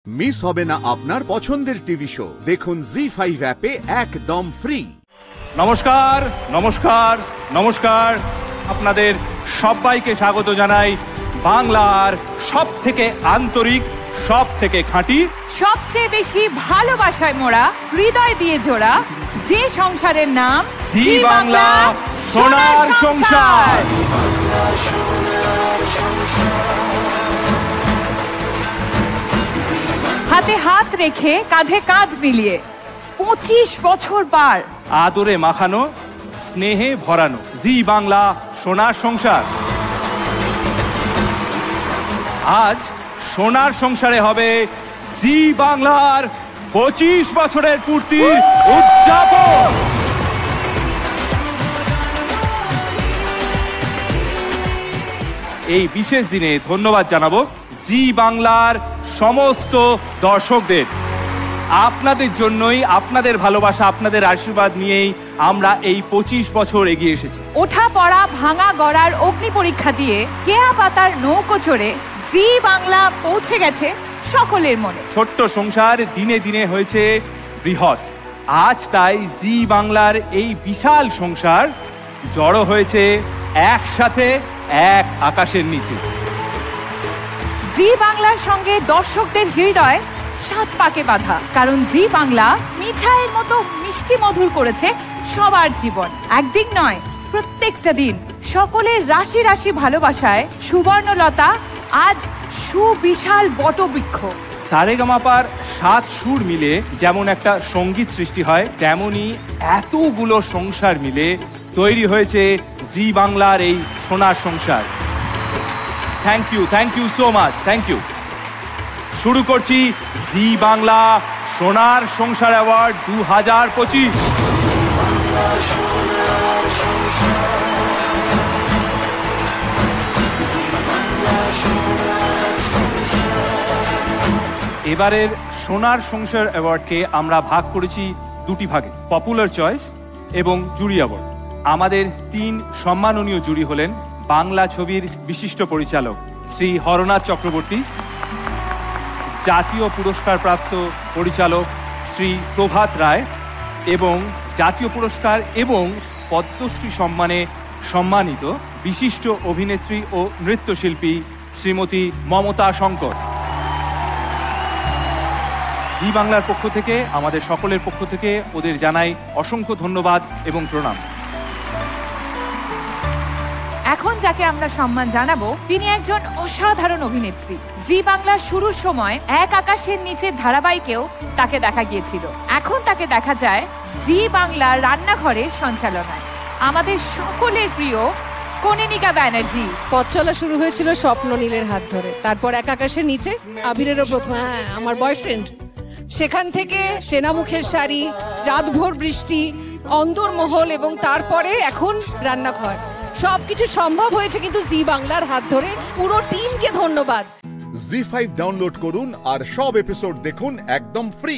Miss হবে না আপনার পছন্দের টিভি শো। দেখুন জি5 অ্যাপে একদম ফ্রি। নমস্কার নমস্কার নমস্কার, আপনাদের সবাইকে স্বাগত জানাই বাংলার সব থেকে আন্তরিক, সব থেকে খাঁটি, সবচেয়ে বেশি ভালোবাসায় মোড়া, হৃদয় দিয়ে জোড়া যে সংসারের নাম জি বাংলা সোনার সংসার। হাতে হাত রেখে কাঁধে কাঁধ মিলিয়ে 25 বছর পার, আদরে মাখানো, স্নেহে ভরানো জি বাংলা সোনার সংসার। আজ সোনার সংসারে হবে জি বাংলার 25 বছরের পূর্তির উদযাপন। এই বিশেষ দিনে ধন্যবাদ জানাবো জি বাংলার সমস্ত দর্শকদের। আপনাদের জন্যই, আপনাদের ভালোবাসা, আপনাদের আশীর্বাদ নিয়েই আমরা এই 25 বছর এগিয়ে এসেছি। ওঠা পড়া ভাঙা গড়ার অগ্নি পরীক্ষা দিয়ে কেয়া পাতার নৌকো চড়ে জি বাংলা পৌঁছে গেছে সকলের মনে। ছোট্ট সংসার দিনে দিনে হয়েছে বৃহৎ। আজ তাই জি বাংলার এই বিশাল সংসার জড়ো হয়েছে একসাথে এক আকাশের নিচে। জি বাংলার সঙ্গে দর্শকদের হৃদয় 7 পাকে বাঁধা, কারণ জি বাংলা মিঠাইয়ের মতো মিষ্টি মধুর করেছে সবার জীবন। একদিন নয়, প্রত্যেকটা দিন সকলের রাশি রাশি ভালোবাসায় সুবর্ণলতা আজ সুবিশাল বটবৃক্ষ। সারেগামাপার 7 সুর মিলে যেমন একটা সঙ্গীত সৃষ্টি হয়, তেমনি এতগুলো সংসার মিলে তৈরি হয়েছে জি বাংলার এই সোনার সংসার। Thank you so much, thank you. শুরু করছি জি বাংলা সোনার সংসার অ্যাওয়ার্ড 2025। এবারের সোনার সংসার অ্যাওয়ার্ডকে আমরা ভাগ করেছি দুটি ভাগে, পপুলার চয়েস এবং জুরি অ্যাওয়ার্ড। আমাদের 3 সম্মাননীয় জুরি হলেন বাংলা ছবির বিশিষ্ট পরিচালক শ্রী হরনাথ চক্রবর্তী, জাতীয় পুরস্কারপ্রাপ্ত পরিচালক শ্রী প্রভাত রায় এবং জাতীয় পুরস্কার এবং পদ্মশ্রী সম্মানে সম্মানিত বিশিষ্ট অভিনেত্রী ও নৃত্যশিল্পী শ্রীমতী মমতা শঙ্কর। জি বাংলার পক্ষ থেকে, আমাদের সকলের পক্ষ থেকে ওদের জানাই অসংখ্য ধন্যবাদ এবং প্রণাম। এখন যাকে আমরা সম্মান জানাবো তিনি একজন অসাধারণ অভিনেত্রী। জি বাংলার শুরুর সময় এক আকাশের নিচে ধারাবাহিকেও তাকে দেখা গিয়েছিল। এখন তাকে দেখা যায় জি বাংলার রান্নাঘরের সঞ্চালনায়। আমাদের সকলের প্রিয় কনিনিকা ব্যানার্জি। পথ চলা শুরু হয়েছিল স্বপ্ন নীলের হাত ধরে, তারপর এক আকাশের নিচে আবিরেরও প্রথম, আমার বয়ফ্রেন্ড। সেখান থেকে চেনা মুখের শাড়ি, রাতভর বৃষ্টি, অন্দরমহল এবং তারপরে এখন রান্নাঘর। সবকিছু সম্ভব হয়েছে কিন্তু জি বাংলার হাত ধরে। পুরো টিমকে ধন্যবাদ। জি5 ডাউনলোড করুন আর সব এপিসোড দেখুন একদম ফ্রি।